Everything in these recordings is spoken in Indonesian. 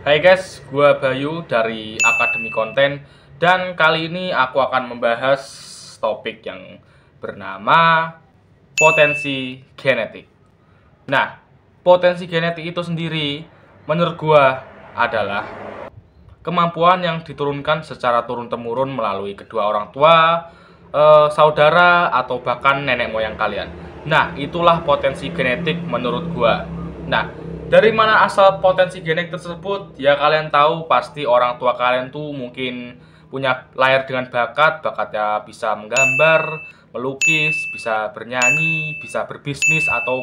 Hai guys, gua Bayu dari Akademi Konten dan kali ini aku akan membahas topik yang bernama potensi genetik. Nah, potensi genetik itu sendiri menurut gua adalah kemampuan yang diturunkan secara turun-temurun melalui kedua orang tua, saudara, atau bahkan nenek moyang kalian. Nah, itulah potensi genetik menurut gua. Nah, dari mana asal potensi genetik tersebut? Ya kalian tahu pasti orang tua kalian tuh mungkin punya lahir dengan bakatnya bisa menggambar, melukis, bisa bernyanyi, bisa berbisnis atau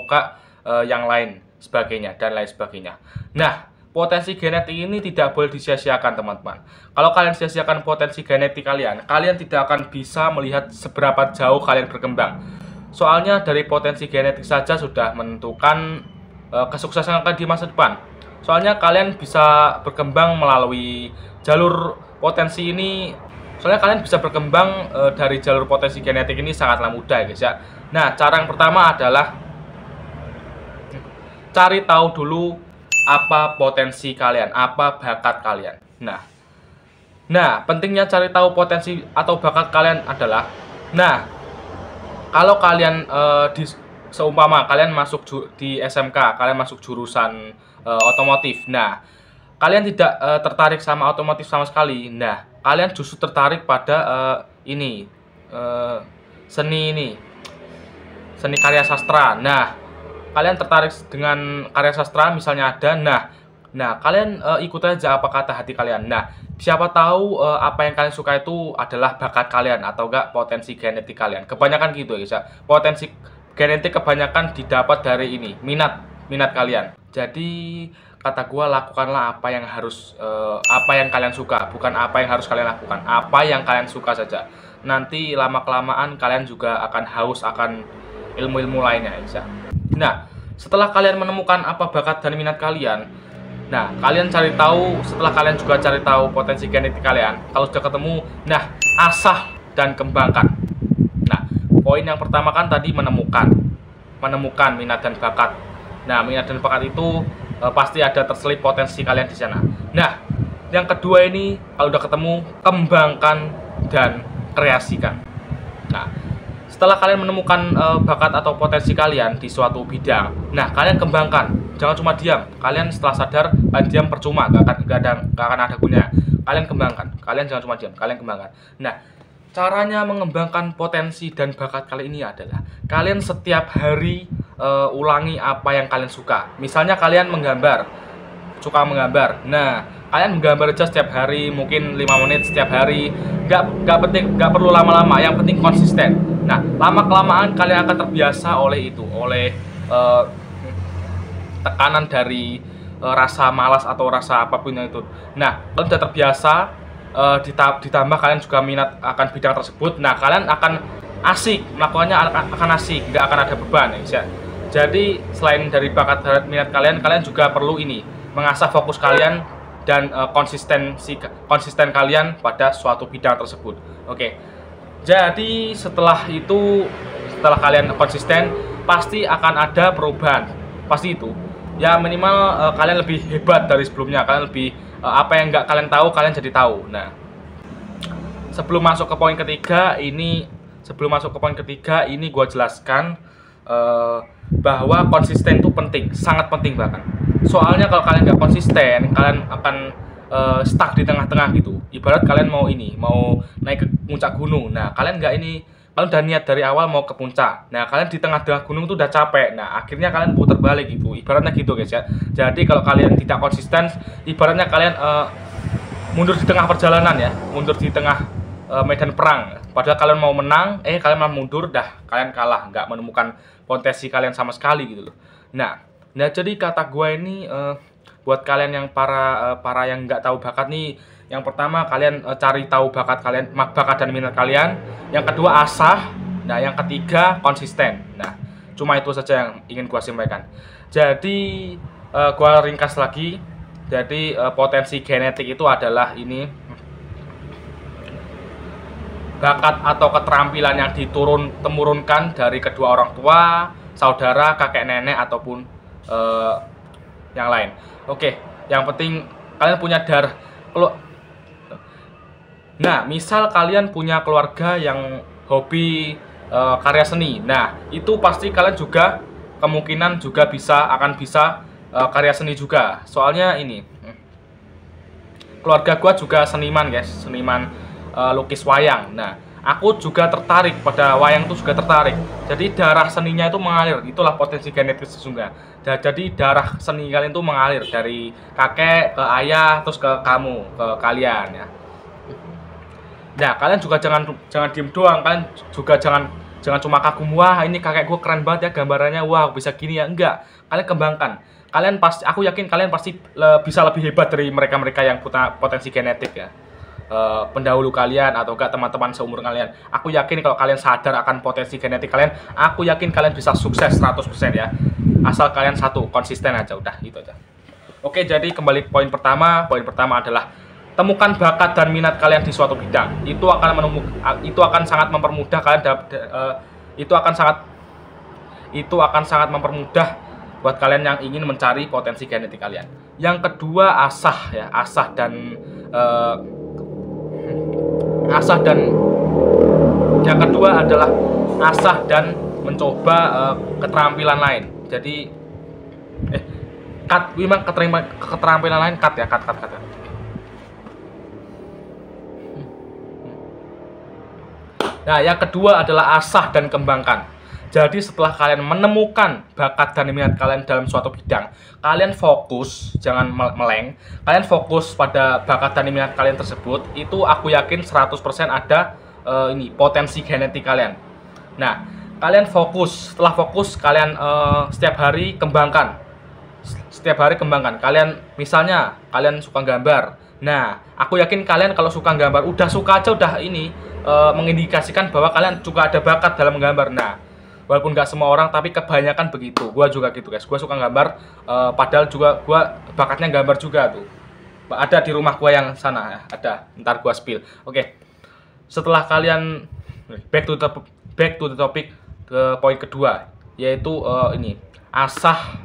yang lain sebagainya dan lain sebagainya. Nah, potensi genetik ini tidak boleh disia-siakan teman-teman. Kalau kalian sia-siakan potensi genetik kalian, kalian tidak akan bisa melihat seberapa jauh kalian berkembang. Soalnya dari potensi genetik saja sudah menentukan kesuksesan kalian di masa depan. Soalnya kalian bisa berkembang melalui jalur potensi ini. Soalnya kalian bisa berkembang dari jalur potensi genetik ini sangatlah mudah guys ya. Nah, cara yang pertama adalah cari tahu dulu apa potensi kalian, apa bakat kalian. Nah, pentingnya cari tahu potensi atau bakat kalian adalah, kalau kalian seumpama kalian masuk di SMK, kalian masuk jurusan otomotif. Nah, kalian tidak tertarik sama otomotif sama sekali. Nah, kalian justru tertarik pada seni karya sastra. Nah, kalian tertarik dengan karya sastra misalnya ada. Nah, kalian ikut aja apa kata hati kalian. Nah, siapa tahu apa yang kalian suka itu adalah bakat kalian atau enggak potensi genetik kalian. Kebanyakan gitu ya guys ya. Potensi genetik kebanyakan didapat dari minat kalian. Jadi kata gua, lakukanlah apa yang kalian suka, bukan apa yang harus kalian lakukan. Apa yang kalian suka saja. Nanti lama kelamaan kalian juga akan haus akan ilmu-ilmu lainnya guys ya. Nah, setelah kalian menemukan apa bakat dan minat kalian, nah, kalian cari tahu, setelah kalian juga cari tahu potensi genetik kalian, kalau sudah ketemu, nah, asah dan kembangkan. Nah, poin yang pertama kan tadi menemukan minat dan bakat. Nah, minat dan bakat itu pasti ada terselip potensi kalian di sana. Nah, yang kedua ini kalau udah ketemu, kembangkan dan kreasikan. Nah, setelah kalian menemukan bakat atau potensi kalian di suatu bidang, nah kalian kembangkan. Jangan cuma diam. Kalian setelah sadar, kalian diam percuma, gak akan ada gunanya. Kalian kembangkan. Kalian jangan cuma diam, kalian kembangkan. Nah, caranya mengembangkan potensi dan bakat kalian ini adalah kalian setiap hari ulangi apa yang kalian suka. Misalnya kalian suka menggambar. Nah, kalian menggambar aja setiap hari, mungkin 5 menit setiap hari. Gak perlu lama-lama, yang penting konsisten. Nah, lama-kelamaan kalian akan terbiasa oleh tekanan dari rasa malas atau rasa apapun itu. Nah, kalau sudah terbiasa, ditambah kalian juga minat akan bidang tersebut. Nah, kalian akan asik melakukannya, akan asik, nggak akan ada beban ya. Jadi selain dari bakat dan minat kalian juga perlu mengasah fokus kalian dan konsisten kalian pada suatu bidang tersebut. Oke. Jadi setelah kalian konsisten, pasti akan ada perubahan. Pasti itu. Ya minimal kalian lebih hebat dari sebelumnya. Kalian lebih apa yang nggak kalian tahu, kalian jadi tahu. Nah, sebelum masuk ke poin ketiga ini gue jelaskan bahwa konsisten itu penting, sangat penting bahkan. Soalnya kalau kalian nggak konsisten, kalian akan stuck di tengah-tengah gitu. Ibarat kalian mau naik ke puncak gunung. Nah, kalian udah niat dari awal mau ke puncak. Nah, kalian di tengah-tengah gunung tuh udah capek. Nah, akhirnya kalian putar balik gitu. Ibaratnya gitu guys ya. Jadi kalau kalian tidak konsisten, ibaratnya kalian mundur di tengah perjalanan ya, mundur di tengah medan perang. Padahal kalian mau menang, kalian malah mundur, kalian kalah, nggak menemukan potensi kalian sama sekali gitu loh. Nah jadi kata gue ini buat kalian yang para yang nggak tahu bakat nih, yang pertama kalian cari tahu bakat dan minat kalian. Yang kedua asah. Nah, yang ketiga konsisten. Nah, cuma itu saja yang ingin gue sampaikan. Jadi gue ringkas lagi. Jadi potensi genetik itu adalah bakat atau keterampilan yang temurunkan dari kedua orang tua, saudara, kakek nenek ataupun yang lain. Oke, yang penting kalian punya darah. Nah, misal kalian punya keluarga yang hobi karya seni. Nah, itu pasti kalian juga kemungkinan juga akan bisa karya seni juga. Soalnya ini keluarga gua juga seniman, guys, seniman lukis wayang. Nah, aku juga tertarik pada wayang itu juga tertarik. Jadi darah seninya itu mengalir. Itulah potensi genetik sesungguhnya. Jadi darah seni kalian itu mengalir dari kakek ke ayah terus ke kamu, ke kalian ya. Nah, kalian juga jangan diem doang. Kalian juga jangan cuma kagum, wah ini kakek gue keren banget ya gambarannya, wah bisa gini ya. Enggak, kalian kembangkan. Aku yakin kalian pasti bisa lebih hebat dari mereka-mereka yang punya potensi genetik ya. Pendahulu kalian atau enggak teman-teman seumur kalian. Aku yakin kalau kalian sadar akan potensi genetik kalian, aku yakin kalian bisa sukses 100% ya. Asal kalian konsisten aja, udah itu aja. Oke, jadi kembali ke poin pertama. Poin pertama adalah temukan bakat dan minat kalian di suatu bidang. Itu akan sangat mempermudah kalian itu akan sangat mempermudah buat kalian yang ingin mencari potensi genetik kalian. Yang kedua, asah yang kedua adalah asah dan mencoba keterampilan lain. Jadi keterampilan lain cut ya. Nah, yang kedua adalah asah dan kembangkan. Jadi setelah kalian menemukan bakat dan minat kalian dalam suatu bidang, kalian fokus, jangan meleng. Kalian fokus pada bakat dan minat kalian tersebut. Itu aku yakin 100% ada potensi genetik kalian. Nah, kalian fokus. Setelah fokus, kalian setiap hari kembangkan. Kalian misalnya kalian suka gambar. Nah, aku yakin kalian kalau suka gambar, udah suka aja udah mengindikasikan bahwa kalian juga ada bakat dalam menggambar. Nah, walaupun nggak semua orang, tapi kebanyakan begitu. Gua juga gitu, guys. Gua suka gambar, padahal juga gua bakatnya gambar juga tuh. Ada di rumah gua yang sana ya, ada. Ntar gua spill. Oke. Setelah kalian back to the topic ke poin kedua, yaitu asah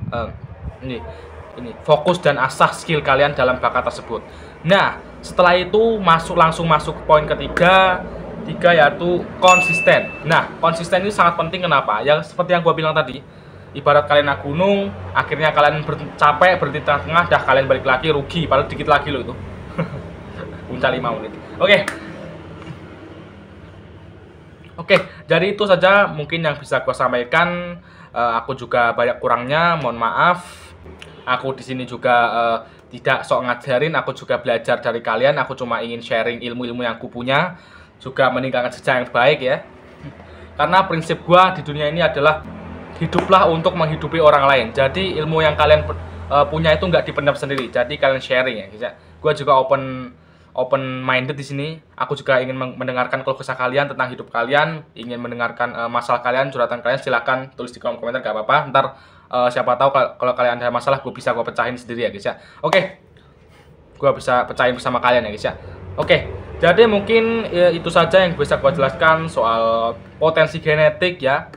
fokus dan asah skill kalian dalam bakat tersebut. Nah, setelah itu langsung masuk ke poin ketiga yaitu konsisten. Nah, konsisten ini sangat penting. Kenapa? Ya seperti yang gua bilang tadi, ibarat kalian naik gunung, akhirnya kalian capek, berhenti tengah-tengah, dah kalian balik lagi, rugi, padahal dikit lagi loh itu. Puncak 5 menit. Oke, jadi itu saja mungkin yang bisa gua sampaikan. Aku juga banyak kurangnya, mohon maaf. Aku di sini juga tidak sok ngajarin, aku juga belajar dari kalian. Aku cuma ingin sharing ilmu-ilmu yang aku punya, juga meninggalkan jejak yang baik ya. Karena prinsip gua di dunia ini adalah hiduplah untuk menghidupi orang lain. Jadi ilmu yang kalian punya itu nggak dipendam sendiri. Jadi kalian sharing ya, guys. Gua juga open minded di sini. Aku juga ingin mendengarkan keluh kesah kalian tentang hidup kalian, ingin mendengarkan masalah kalian, curhatan kalian. Silakan tulis di kolom komentar, gak apa-apa. Ntar siapa tahu kalau kalian ada masalah, gue pecahin sendiri ya, guys ya. Oke, gue bisa pecahin bersama kalian ya, guys ya. Oke, jadi mungkin itu saja yang bisa gue jelaskan soal potensi genetik ya.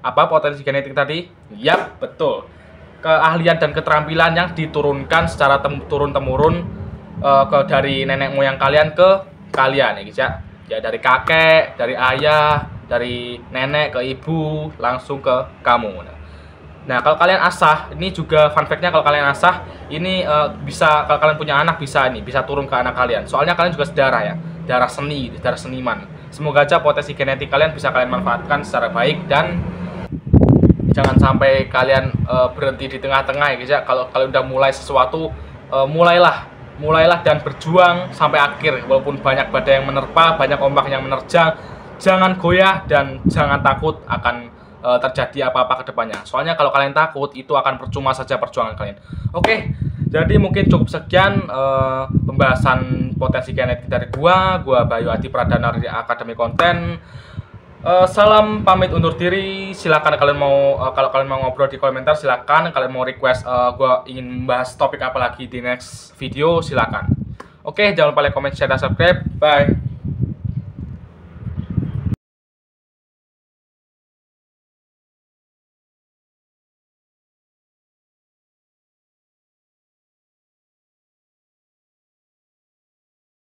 Apa potensi genetik tadi? Yap, betul. Keahlian dan keterampilan yang diturunkan secara turun-temurun dari nenek moyang kalian ke kalian ya, guys ya. Ya dari kakek, dari ayah, dari nenek ke ibu, langsung ke kamu. Nah, kalau kalian asah, ini juga fun fact-nya, kalau kalian asah ini bisa, kalau kalian punya anak bisa turun ke anak kalian. Soalnya kalian juga sedarah ya, darah seni, darah seniman. Semoga aja potensi genetik kalian bisa kalian manfaatkan secara baik, dan jangan sampai kalian berhenti di tengah-tengah ya, guys ya. Kalau kalian udah mulai sesuatu, mulailah dan berjuang sampai akhir. Walaupun banyak badai yang menerpa, banyak ombak yang menerjang, jangan goyah dan jangan takut akan terjadi apa-apa ke depannya. Soalnya kalau kalian takut, itu akan percuma saja perjuangan kalian. Oke, jadi mungkin cukup sekian pembahasan potensi genetik dari gua Bayu Adi Pradana dari Akademi Konten. Salam pamit undur diri. Silakan kalau kalian mau ngobrol di komentar, silakan. Kalian mau request gua ingin membahas topik apa lagi di next video, silakan. Oke, jangan lupa like, comment, share, dan subscribe. Bye.